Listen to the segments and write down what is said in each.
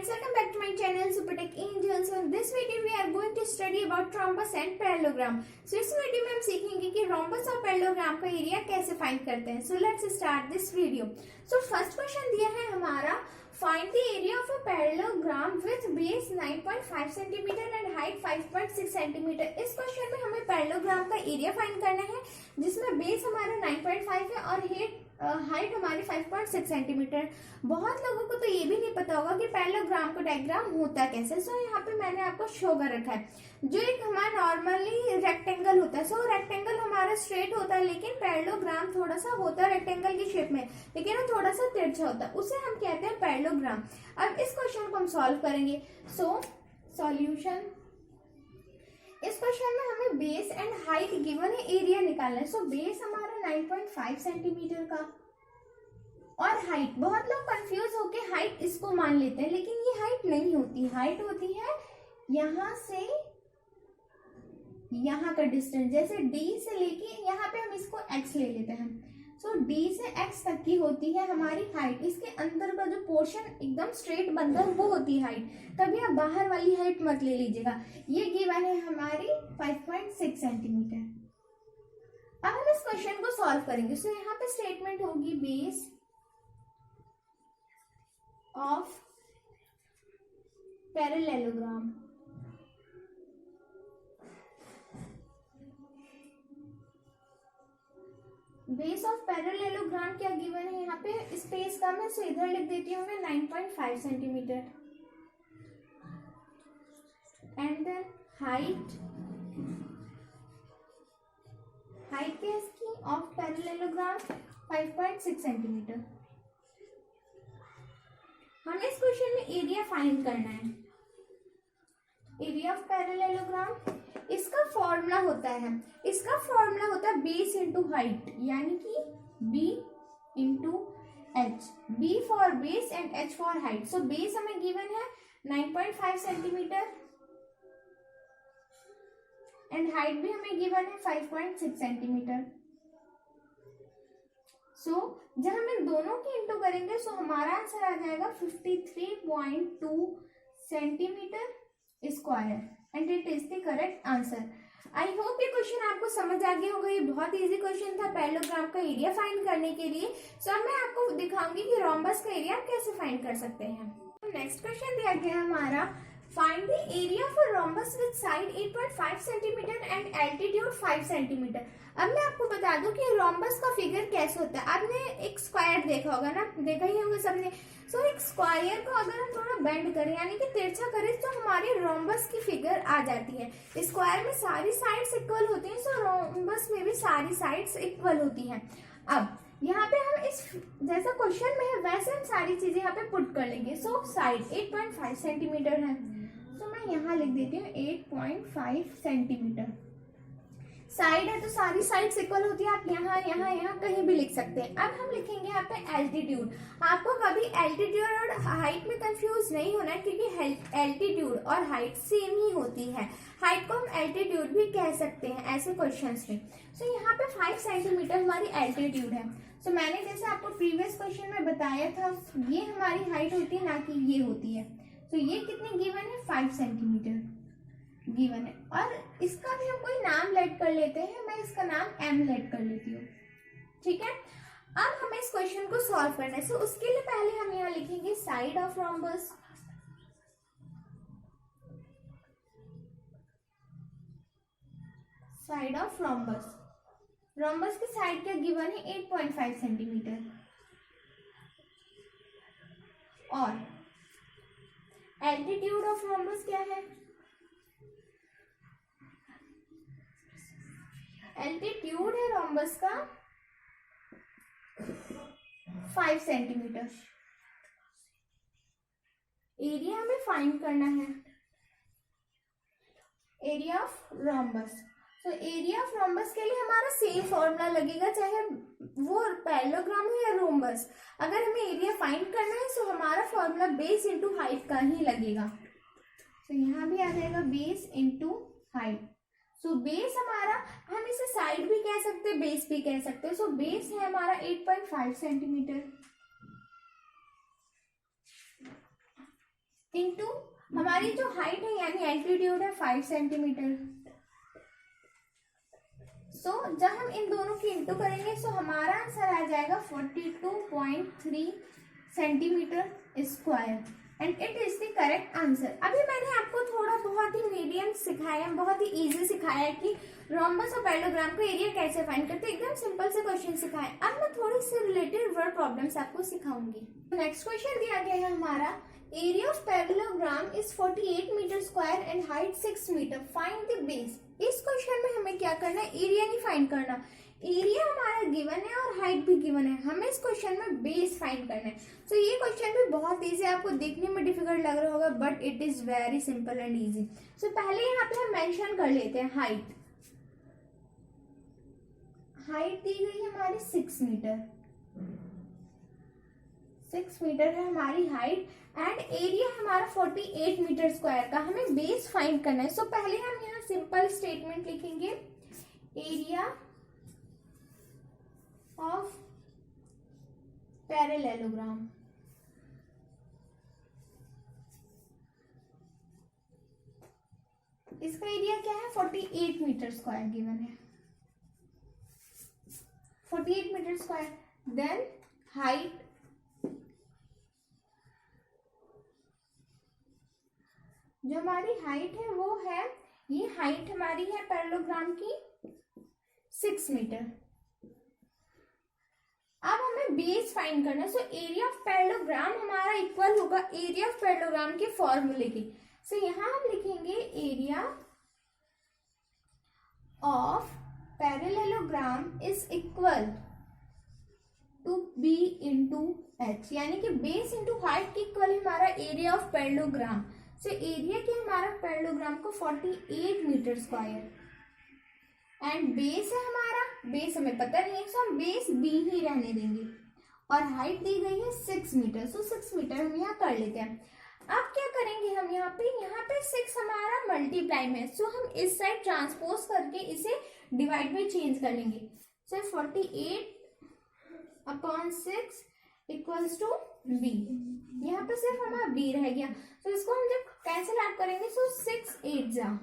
friends, welcome back to my channel Supertech Angels. So in this video we are going to study about rhombus and parallelogram. So इस video में हम सीखेंगे कि rhombus और parallelogram का area कैसे find करते हैं. So let's start this video. So first question दिया है हमारा, find the area of a parallelogram with base 9.5 cm and height 5.6 cm. इस क्वेश्चन में हमें पैरेललोग्राम का एरिया फाइंड करना है जिसमें बेस हमारा 9.5 है और हाइट हमारी 5.6 सेंटीमीटर. बहुत लोगों को तो ये भी नहीं पता होगा कि पैरेललोग्राम का डायग्राम होता कैसे. सो यहाँ पे मैंने आपको शो कर रखा है. जो एक हमारा नॉर्मली रेक्टेंगल होता है, सो रेक्टेंगल हमारा स्ट्रेट होता है, लेकिन पैरेललोग्राम थोड़ा सा होता है रेक्टेंगल की शेप में, लेकिन वो थोड़ा सा तिरछा होता है, उसे हम कहते हैं पैरेललोग्राम. अब इस क्वेश्चन को हम सॉल्व करेंगे. सो सॉल्यूशन, इस क्वेश्चन में हमें बेस एंड हाइट गिवन है, एरिया निकालना है. सो बेस हमारा 9.5 सेंटीमीटर का और हाइट, बहुत लोग कंफ्यूज होके हाइट इसको मान लेते हैं, लेकिन ये हाइट नहीं होती. हाइट होती है यहाँ से यहाँ का डिस्टेंस, जैसे D से लेके यहाँ पे हम इसको x ले लेते हैं. सो D से x तक की होती है हमारी हाइट. इसके अंदर का जो पोर्शन एकदम स्ट्रेट बनता है वो होती है हाइट. कभी आप बाहर वाली हाइट मत ले लीजिएगा. ये गिवन है हमारी 5.6 सेंटीमीटर. अब हम इस क्वेश्चन को सॉल्व करेंगे. सो यहाँ पे स्टेटमेंट होगी base of parallelogram. Base of parallelogram क्या गिवन है, यहाँ पे स्पेस कम है, सो इधर लिख देती हूँ मैं 9.5 सेंटीमीटर. एंड देन हाइट क्या है इसकी ऑफ पैरेललोग्राम 5.6 सेंटीमीटर. हमें इस क्वेश्चन में एरिया फाइंड करना है. एरिया ऑफ पैरेललोग्राम, इसका फॉर्मूला होता है बेस इंटू हाइट, यानी कि b into h. b for base and h for height. So base हमें गिवन है 9.5 सेंटीमीटर एंड हाइट भी हमें गिवन है 5.6 सेंटीमीटर. सो जब हम इन दोनों की इंटू करेंगे सो हमारा आंसर आ जाएगा 53.2 centimetre square and it is the correct answer. I hope ये क्वेश्चन आपको समझ आ गया होगा. ये बहुत इजी क्वेश्चन था पैरेललोग्राम का एरिया फाइंड करने के लिए. सो अब मैं आपको दिखाऊंगी कि रोम्बस का एरिया आप कैसे फाइंड कर सकते हैं. नेक्स्ट क्वेश्चन दिया गया हमारा, find the area of a rhombus with side 8.5 centimetre and altitude 5 centimetre. अब मैं आपको बता दूं कि रोम्बस का फिगर कैसे होता है. आपने एक स्क्वायर देखा होगा ना, देखा ही होगा सबने. सो एक स्क्वायर को अगर हम थोड़ा बेंड करें यानी कि तिरछा करें तो हमारे रोम्बस की फिगर आ जाती है. स्क्वायर में सारी साइड्स इक्वल होती हैं, सो रोम्बस में भी सारी साइड्स इक्वल होती हैं. अब यहाँ पे हम इस जैसा क्वेश्चन में है वैसे हम सारी चीजें यहाँ पे पुट कर लेंगे. सो साइड 8.5 सेंटीमीटर है, तो मैं यहाँ लिख देती हूँ 8.5 सेंटीमीटर. साइड है तो सारी साइड्स इक्वल होती है, आप यहाँ कहीं भी लिख सकते हैं. अब हम लिखेंगे यहाँ पे एल्टीट्यूड. आपको कभी एल्टीट्यूड और हाइट में कंफ्यूज नहीं होना है, क्योंकि एल्टीट्यूड और हाइट सेम ही होती है. हाइट को हम एल्टीट्यूड भी कह सकते हैं ऐसे क्वेश्चंस में. सो यहाँ पे 5 सेंटीमीटर हमारी एल्टीट्यूड है. सो मैंने जैसे आपको प्रीवियस क्वेश्चन में बताया था, ये हमारी हाइट होती है ना कि ये होती है. तो ये कितनी गिवन है, 5 सेंटीमीटर गिवन है. और इसका भी हम कोई नाम लेट कर लेते हैं. मैं इसका नाम m लेट कर लेती हूँ. ठीक है. अब हमें इस क्वेश्चन को सॉल्व करना है. सो उसके लिए पहले हम यहाँ लिखेंगे side of rhombus. Side of rhombus, rhombus की साइड क्या गिवन है 8.5 सेंटीमीटर. और एल्टीट्यूड ऑफ रोम्बस क्या है, एल्टीट्यूड है रोम्बस का 5 सेंटीमीटर. एरिया हमें फाइंड करना है, एरिया ऑफ रोम्बस. तो एरिया ऑफ रोम्बस के लिए हमारा सेम फॉर्मूला लगेगा, चाहे वो पैरेललोग्राम हो या रोम्बस. अगर हमें एरिया फाइंड करना है तो हमारा फॉर्मूला बेस इंटू हाइट का ही लगेगा. तो यहाँ भी आ जाएगा base into height. So base हमारा, हम इसे साइड भी कह सकते हैं, बेस भी कह सकते हैं. सो बेस है हमारा 8.5 सेंटीमीटर. इंटू हमारी जो हाइट है यानी एल्टीट्यूड है 5 सेंटीमीटर। सो जब हम इन दोनों की इंटू करेंगे सो हमारा आंसर आ जाएगा 42.3 centimetre square and it is the correct answer. अभी मैंने आपको थोड़ा बहुत ही मीडियम सिखाया, बहुत ही इजी सिखाया है कि रोम्बस और पैरेललोग्राम का एरिया कैसे फाइंड करते हैं। एकदम सिंपल से क्वेश्चन सिखाए। अब मैं थोड़ी सी रिलेटेड वर्ड प्रॉब्लम्स आपको सिखाऊंगी। नेक्स्ट क्वेश्चन दिया गया है हमारा, area of parallelogram is 48 metre square and height 6 metre, find the base. इस क्वेश्चन में हमें क्या करना है, एरिया नहीं फाइंड करना, एरिया हमारा गिवन है और हाइट भी गिवन है, हमें इस क्वेश्चन में बेस फाइंड करना है। तो ये क्वेश्चन भी बहुत इजी, आपको देखने में डिफिकल्ट लग रहा होगा but it is very simple and easy. So पहले यहाँ पे हम मेंशन कर लेते हैं हाइट। हाइट दी गई है हमारी 6 मीटर, 6 मीटर है हमारी हाइट एंड एरिया हमारा 48 मीटर स्क्वायर का, हमें बेस फाइंड करना है। सो पहले हम यहाँ सिंपल स्टेटमेंट लिखेंगे, एरिया ऑफ पैरेललोग्राम। इसका एरिया क्या है, 48 मीटर स्क्वायर गिवन है, 48 मीटर स्क्वायर। देन हाइट, जो हमारी हाइट है वो है, ये हाइट हमारी है पैरेललोग्राम की 6 मीटर। अब हमें बेस फाइंड करना है। सो एरिया ऑफ पैरेललोग्राम हमारा इक्वल होगा एरिया ऑफ पैरेललोग्राम के फॉर्मूले की। सो यहां हम लिखेंगे area of parallelogram is equal to B into H, यानी कि बेस इंटू हाइट के इक्वल है हमारा area of parallelogram. So area क्या हमारा पैरेललोग्राम को 48 मीटर स्क्वायर एंड बेस है हमारा, बेस हमें पता नहीं है सो हम बेस बी ही रहने देंगे और हाइट दी गई है 6 मीटर। सो 6 मीटर हम यहाँ कर लेते हैं। अब क्या करेंगे हम यहाँ पे 6 हमारा मल्टीप्लाई में, सो हम इस साइड ट्रांसपोज करके इसे डिवाइड में चेंज कर लेंगे। सो 48/6 इक्वल्स टू बी, यहाँ पे सिर्फ हमारा बी रह गया। सो इसको हम जब कैंसिल आउट करेंगे सो 6 8 जा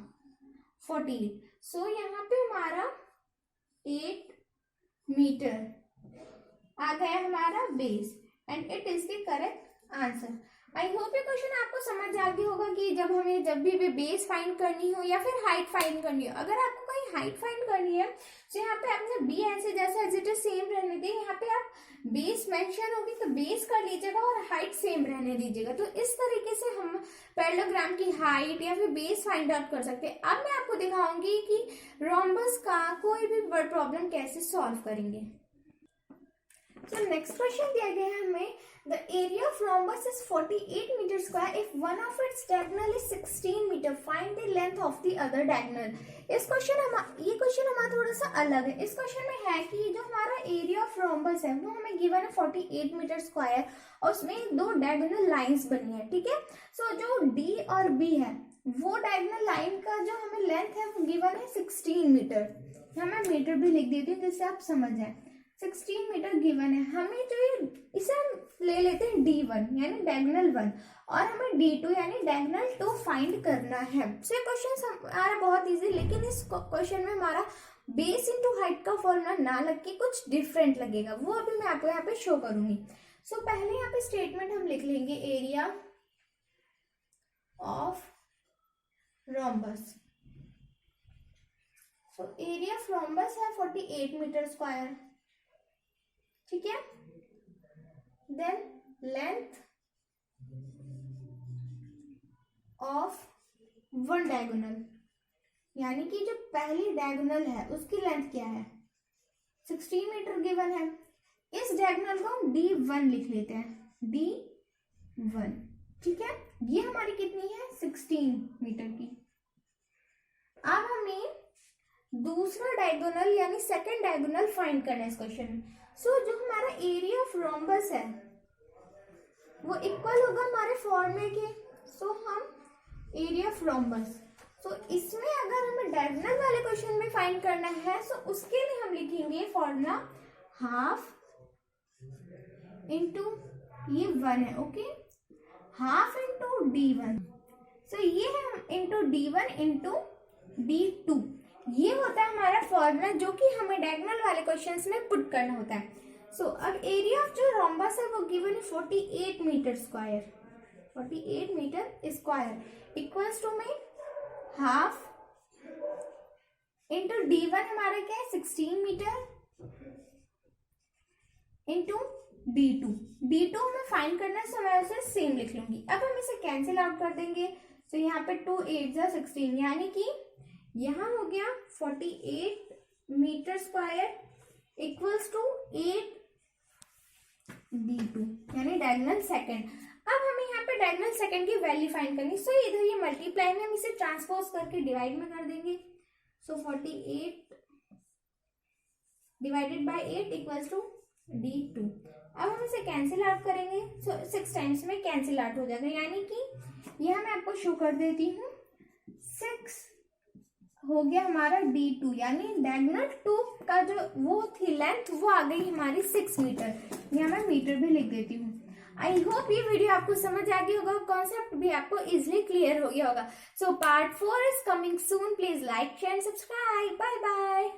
48। सो यहाँ पे हमारा 8 मीटर आ गया हमारा base and it is the correct answer. I hope ये क्वेश्चन आपको समझ आ गया होगा कि जब भी बेस फाइंड करनी हो या फिर हाइट फाइंड करनी हो। अगर आपको कहीं हाइट फाइंड करनी है तो यहाँ पे आपने बी ऐसे जैसा एज इट इज सेम रहने दें, यहाँ पे आप बेस मेंशन होगी तो बेस कर लीजिएगा और हाइट सेम रहने दीजिएगा। तो इस तरीके से हम पैरेललोग्राम की हाइट या फिर बेस फाइंड आउट कर सकते हैं। अब मैं आपको दिखाऊंगी कि रोम्बस का कोई भी वर्ड प्रॉब्लम कैसे सॉल्व करेंगे। तो नेक्स्ट क्वेश्चन दिया गया है हमें, the area of rhombus is 48 metre square if one of its diagonal is 16 metre, find the length of the other diagonal. ये क्वेश्चन हमारा थोड़ा सा अलग है। इस क्वेश्चन में है कि जो हमारा एरिया ऑफ रोम्बस है वो हमें गिवन है 48 मीटर स्क्वायर और उसमें 2 डायगोनल लाइंस बनी है, ठीक है। सो जो डी और बी है वो डायगोनल लाइन का जो हमें लेंथ है वो गिवन है 16 मीटर। यहाँ मैं मीटर भी लिख देती हूँ जिससे आप समझ जाए। 16 मीटर गिवन है हमें, जो इसे हम ले लेते हैं D1 यानी डायगोनल 1 और हमें D2 यानी डायगोनल 2 फाइंड करना है। सो ये क्वेश्चन हमारा बहुत इजी, लेकिन इस क्वेश्चन में हमारा बेस इंटू हाइट का फॉर्मूला ना लग के कुछ डिफरेंट लगेगा, वो अभी मैं आपको यहाँ पे शो करूंगी। सो पहले यहाँ पे स्टेटमेंट हम लिख लेंगे, area of rhombus. So area of rhombus है 48 मीटर स्क्वायर, ठीक है। Then length of one diagonal, यानी कि जो पहली डायगोनल है उसकी लेंथ क्या है, 16 मीटर गिवन है। इस डायगोनल को हम D1 लिख लेते हैं, D1, ठीक है। ये हमारी कितनी है, 16 मीटर की। अब हमें दूसरा डायगोनल यानी सेकंड डायगोनल फाइंड करना है इस क्वेश्चन में। सो जो हमारा एरिया ऑफ रोम्बस है वो इक्वल होगा हमारे फॉर्मूले के। सो हम एरिया ऑफ रोम्बस, सो इसमें अगर हमें डायगोनल वाले क्वेश्चन में फाइंड करना है सो उसके लिए हम लिखेंगे फॉर्मूला हाफ इंटू ये 1 है, ओके, हाफ इंटू D1, सो ये है इंटू D1 इंटू D2। ये होता है हमारा फॉर्मूला जो कि हमें डायगोनल वाले क्वेश्चंस में पुट करना होता है। सो अब एरिया ऑफ जो रोम्बस है वो गिवन है 48 metre square, 48 metre square equals to में हाफ इंटू D1 हमारा क्या है 16 मीटर इंटू D2 हमें फाइंड करना है, सो मैं उसे सेम लिख लूंगी। अब हम इसे कैंसिल आउट कर देंगे, तो यहाँ पे 2 8 जा 16, यानी कि यहाँ हो गया 48 metre square equals to 8 D2, यानी डायगोनल सेकंड। अब हमें यहाँ पे डायगोनल सेकंड की वैल्यू फाइंड करनी, सो इधर ये मल्टीप्लाई में हम इसे ट्रांसपोज करके डिवाइड में कर देंगे। So 48 divided by 8 equals to D2। अब हम इसे कैंसिल आउट करेंगे, सो 6 टाइम्स में कैंसिल आउट हो जाएगा, यानी कि यह मैं आपको शो कर देती हूँ 6 हो गया हमारा D2, यानी डायगोनल 2 का जो वो थी लेंथ वो आ गई हमारी 6 मीटर। यहाँ मैं मीटर भी लिख देती हूँ। आई होप ये वीडियो आपको समझ आ गई होगा, कॉन्सेप्ट भी आपको इजिली क्लियर हो गया होगा। So part 4 is coming soon, please like share and subscribe. Bye bye.